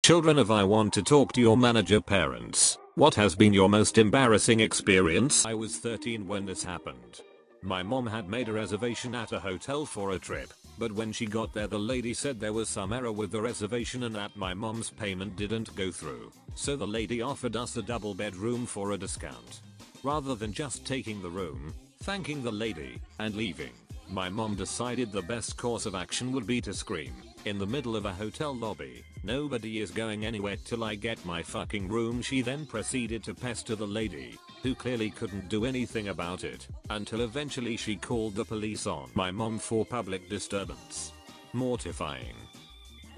Children of I want to talk to your manager parents. What has been your most embarrassing experience? I was 13 when this happened. My mom had made a reservation at a hotel for a trip, but when she got there the lady said there was some error with the reservation and that my mom's payment didn't go through. So the lady offered us a double bedroom for a discount. Rather than just taking the room, thanking the lady, and leaving, my mom decided the best course of action would be to scream in the middle of a hotel lobby, "Nobody is going anywhere till I get my fucking room." She then proceeded to pester the lady, who clearly couldn't do anything about it, until eventually she called the police on my mom for public disturbance. Mortifying.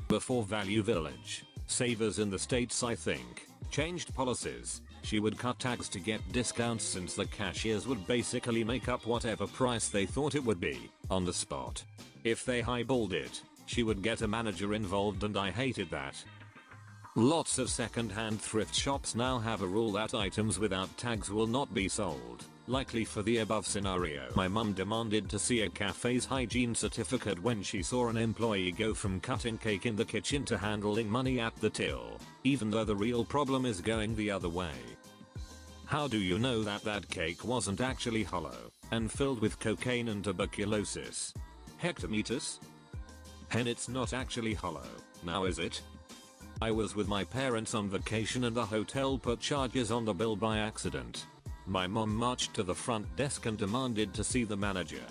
Before Value Village, Savers in the States I think, changed policies. She would cut tags to get discounts since the cashiers would basically make up whatever price they thought it would be, on the spot. If they highballed it, she would get a manager involved and I hated that. Lots of second-hand thrift shops now have a rule that items without tags will not be sold, likely for the above scenario. My mum demanded to see a cafe's hygiene certificate when she saw an employee go from cutting cake in the kitchen to handling money at the till, even though the real problem is going the other way. How do you know that that cake wasn't actually hollow and filled with cocaine and tuberculosis? Hectometus? Hen, it's not actually hollow, now is it? I was with my parents on vacation and the hotel put charges on the bill by accident. My mom marched to the front desk and demanded to see the manager.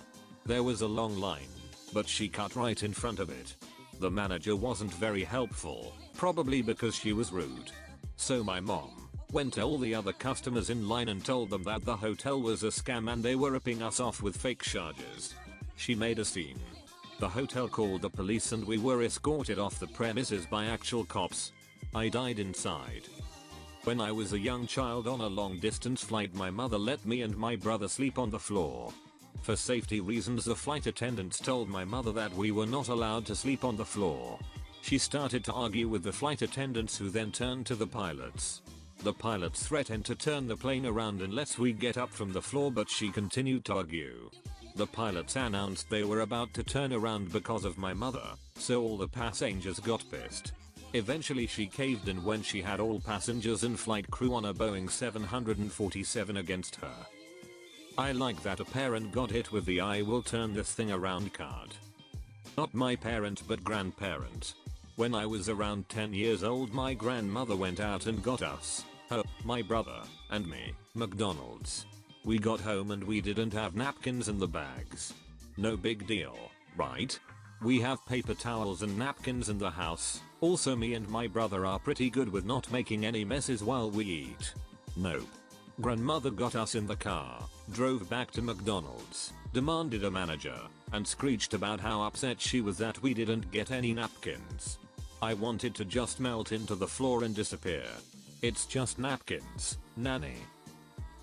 There was a long line, but she cut right in front of it. The manager wasn't very helpful, probably because she was rude. So my mom went to all the other customers in line and told them that the hotel was a scam and they were ripping us off with fake charges. She made a scene. The hotel called the police and we were escorted off the premises by actual cops. I died inside. When I was a young child on a long distance flight, my mother let me and my brother sleep on the floor. For safety reasons, the flight attendants told my mother that we were not allowed to sleep on the floor. She started to argue with the flight attendants, who then turned to the pilots. The pilots threatened to turn the plane around unless we get up from the floor, but she continued to argue. The pilots announced they were about to turn around because of my mother, so all the passengers got pissed. Eventually she caved in when she had all passengers and flight crew on a Boeing 747 against her. I like that a parent got hit with the "I will turn this thing around" card. Not my parent but grandparent. When I was around 10 years old, my grandmother went out and got us, her, my brother, and me, McDonald's. We got home and we didn't have napkins in the bags. No big deal, right? We have paper towels and napkins in the house. Also, me and my brother are pretty good with not making any messes while we eat. Nope. Grandmother got us in the car, drove back to McDonald's, demanded a manager, and screeched about how upset she was that we didn't get any napkins. I wanted to just melt into the floor and disappear. It's just napkins, nanny.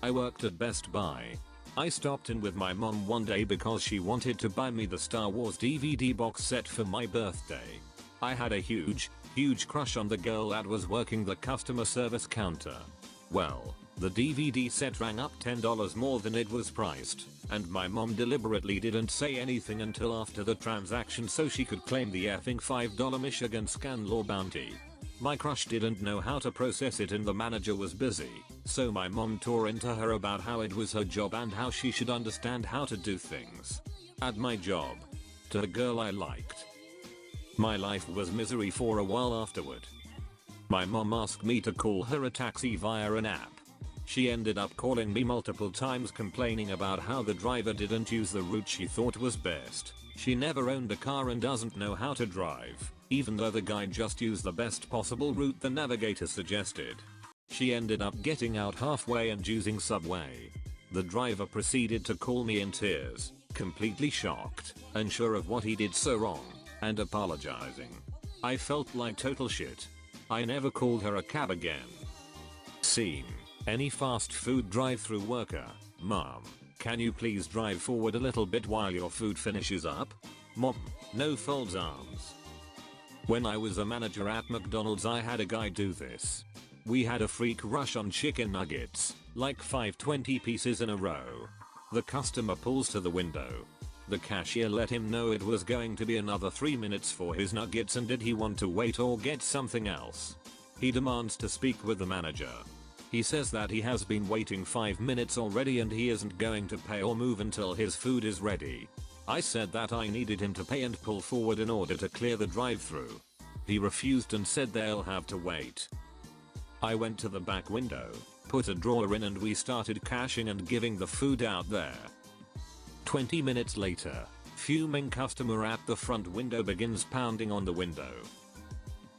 I worked at Best Buy. I stopped in with my mom one day because she wanted to buy me the Star Wars DVD box set for my birthday. I had a huge crush on the girl that was working the customer service counter. Well, the DVD set rang up $10 more than it was priced, and my mom deliberately didn't say anything until after the transaction so she could claim the effing $5 Michigan scan law bounty. My crush didn't know how to process it and the manager was busy, so my mom tore into her about how it was her job and how she should understand how to do things at my job. To the girl I liked. My life was misery for a while afterward. My mom asked me to call her a taxi via an app. She ended up calling me multiple times complaining about how the driver didn't use the route she thought was best. She never owned a car and doesn't know how to drive, even though the guide just used the best possible route the navigator suggested. She ended up getting out halfway and choosing Subway. The driver proceeded to call me in tears, completely shocked, unsure of what he did so wrong, and apologizing. I felt like total shit. I never called her a cab again. Scene. Any fast food drive-through worker. "Mom, can you please drive forward a little bit while your food finishes up?" "Mom, no," folds arms. When I was a manager at McDonald's, I had a guy do this. We had a freak rush on chicken nuggets, like 520 pieces in a row. The customer pulls to the window. The cashier let him know it was going to be another 3 minutes for his nuggets and did he want to wait or get something else. He demands to speak with the manager. He says that he has been waiting 5 minutes already and he isn't going to pay or move until his food is ready. I said that I needed him to pay and pull forward in order to clear the drive-thru. He refused and said they'll have to wait. I went to the back window, put a drawer in, and we started cashing and giving the food out there. 20 minutes later, fuming customer at the front window begins pounding on the window.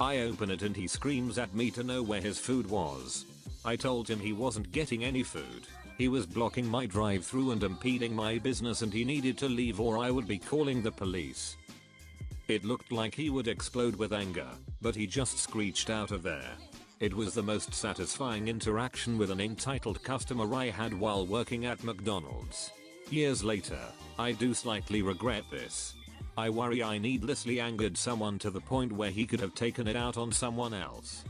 I open it and he screams at me to know where his food was. I told him he wasn't getting any food. He was blocking my drive-thru and impeding my business and he needed to leave or I would be calling the police. It looked like he would explode with anger, but he just screeched out of there. It was the most satisfying interaction with an entitled customer I had while working at McDonald's. Years later, I do slightly regret this. I worry I needlessly angered someone to the point where he could have taken it out on someone else.